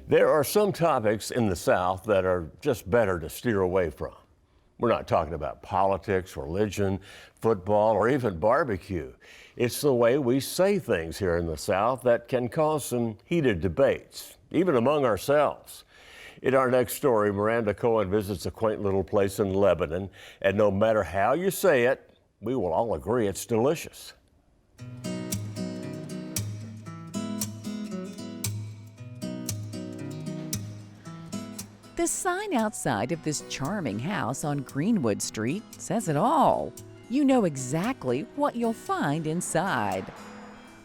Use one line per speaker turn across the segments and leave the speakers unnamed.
There are some topics in the South that are just better to steer away from. We're not talking about politics, religion, football, or even barbecue. It's the way we say things here in the South that can cause some heated debates, even among ourselves. In our next story, Miranda Cohen visits a quaint little place in Lebanon, and no matter how you say it, we will all agree it's delicious.
The sign outside of this charming house on Greenwood Street says it all. You know exactly what you'll find inside.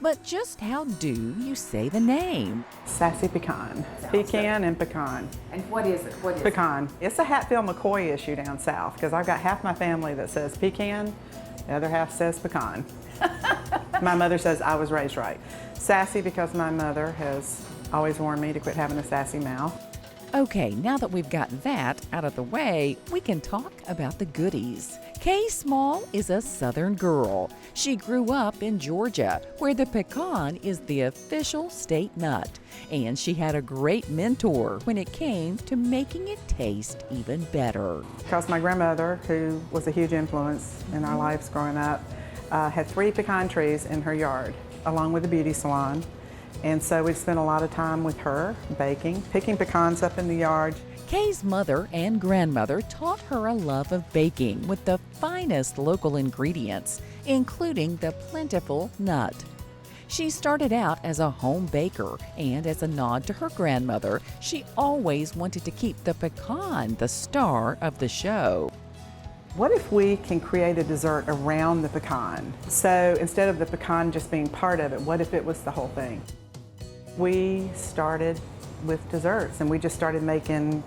But just how do you say the name?
Sassy Pecan. Pecan and pecan.
And what is it? What is
Pecan. It's a Hatfield-McCoy issue down south because I've got half my family that says pecan, the other half says pecan. My mother says I was raised right. Sassy because my mother has always warned me to quit having a sassy mouth.
Okay, now that we've got that out of the way, we can talk about the goodies. Kay Small is a Southern girl. She grew up in Georgia, where the pecan is the official state nut. And she had a great mentor when it came to making it taste even better.
Because my grandmother, who was a huge influence in our lives growing up, had 3 pecan trees in her yard, along with a beauty salon. And so we spent a lot of time with her baking, picking pecans up in the yard.
Kay's mother and grandmother taught her a love of baking with the finest local ingredients, including the plentiful nut. She started out as a home baker, and as a nod to her grandmother, she always wanted to keep the pecan the star of the show.
What if we can create a dessert around the pecan? So instead of the pecan just being part of it, what if it was the whole thing? We started with desserts, and we just started making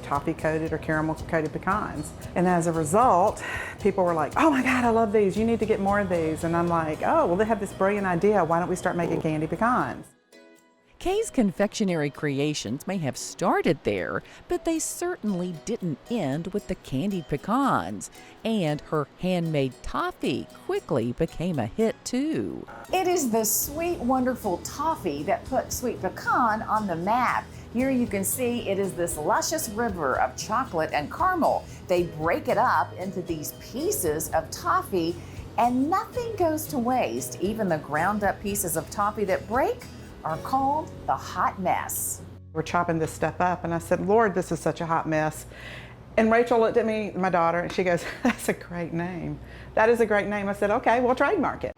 toffee-coated or caramel-coated pecans. And as a result, people were like, oh my God, I love these. You need to get more of these. And I'm like, oh, well, they have this brilliant idea. Why don't we start making candy pecans?
Kay's confectionery creations may have started there, but they certainly didn't end with the candied pecans. And her handmade toffee quickly became a hit too.
It is the sweet, wonderful toffee that put sweet pecan on the map. Here you can see it is this luscious river of chocolate and caramel. They break it up into these pieces of toffee, and nothing goes to waste. Even the ground up pieces of toffee that break are called the hot mess.
We're chopping this stuff up, and I said, Lord, this is such a hot mess. And Rachel looked at me, my daughter, and she goes, that's a great name. That is a great name. I said, okay, we'll trademark it.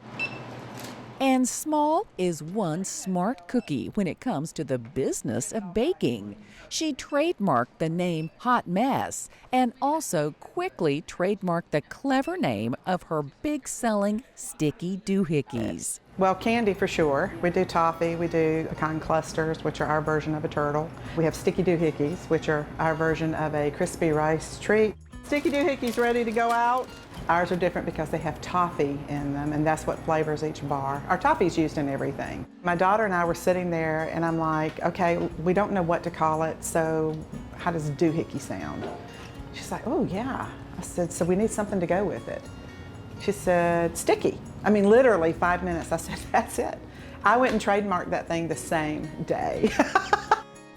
And Small is one smart cookie when it comes to the business of baking. She trademarked the name Hot Mess and also quickly trademarked the clever name of her big-selling Sticky Doohickeys.
Well, candy for sure. We do toffee, we do pecan clusters, which are our version of a turtle. We have Sticky Doohickeys, which are our version of a crispy rice treat. Sticky Doohickeys ready to go out. Ours are different because they have toffee in them, and that's what flavors each bar. Our toffee is used in everything. My daughter and I were sitting there, and I'm like, okay, we don't know what to call it, so how does doohickey sound? She's like, oh yeah. I said, so we need something to go with it. She said, sticky. I mean, literally 5 minutes. I said, that's it. I went and trademarked that thing the same day.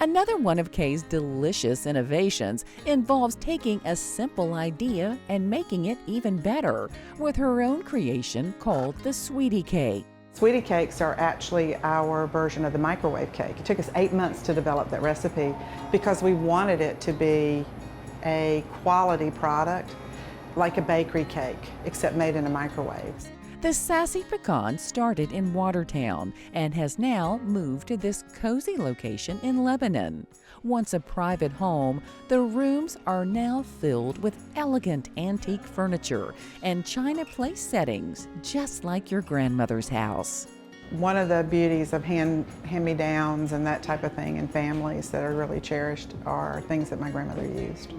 Another one of Kay's delicious innovations involves taking a simple idea and making it even better with her own creation called the Sweetie Cake.
Sweetie cakes are actually our version of the microwave cake. It took us 8 months to develop that recipe because we wanted it to be a quality product, like a bakery cake, except made in a microwave.
The Sassy Pecan started in Watertown and has now moved to this cozy location in Lebanon. Once a private home, the rooms are now filled with elegant antique furniture and china place settings, just like your grandmother's house.
One of the beauties of hand-me-downs and that type of thing in families that are really cherished are things that my grandmother used.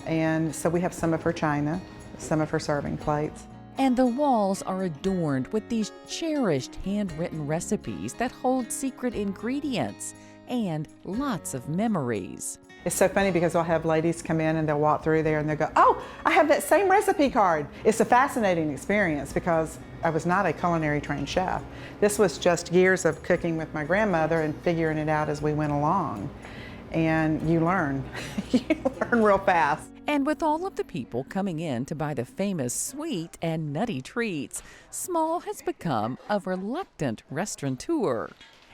And so we have some of her china, some of her serving plates.
And the walls are adorned with these cherished handwritten recipes that hold secret ingredients and lots of memories.
It's so funny because I'll have ladies come in and they'll walk through there and they'll go, oh, I have that same recipe card. It's a fascinating experience because I was not a culinary trained chef. This was just years of cooking with my grandmother and figuring it out as we went along. and you learn. You learn real fast.
And with all of the people coming in to buy the famous sweet and nutty treats, Small has become a reluctant restaurateur.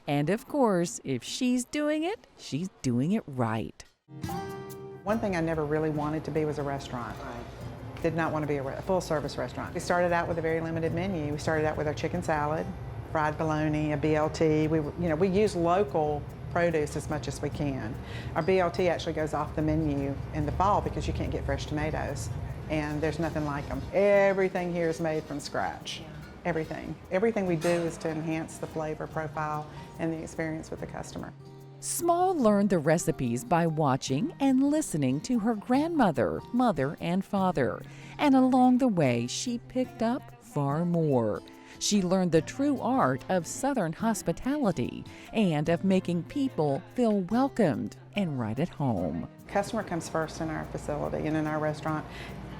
And of course, if she's doing it, she's doing it right.
One thing I never really wanted to be was a restaurant. Did not want to be a full-service restaurant. We started out with a very limited menu. We started out with our chicken salad, fried bologna, a BLT. We use local produce as much as we can. Our BLT actually goes off the menu in the fall because you can't get fresh tomatoes, and there's nothing like them. Everything here is made from scratch. Everything. Everything we do is to enhance the flavor profile and the experience with the customer.
Small learned the recipes by watching and listening to her grandmother, mother, and father. And along the way, she picked up far more. She learned the true art of Southern hospitality and of making people feel welcomed and right at home.
Customer comes first in our facility and in our restaurant.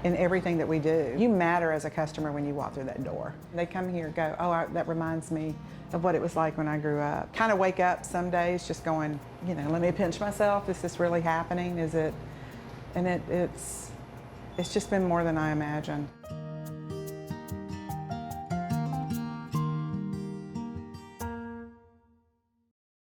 In everything that we do. You matter as a customer when you walk through that door. They come here and go, oh, that reminds me of what it was like when I grew up. Kind of wake up some days just going, let me pinch myself. Is this really happening? Is it? And it's just been more than I imagined.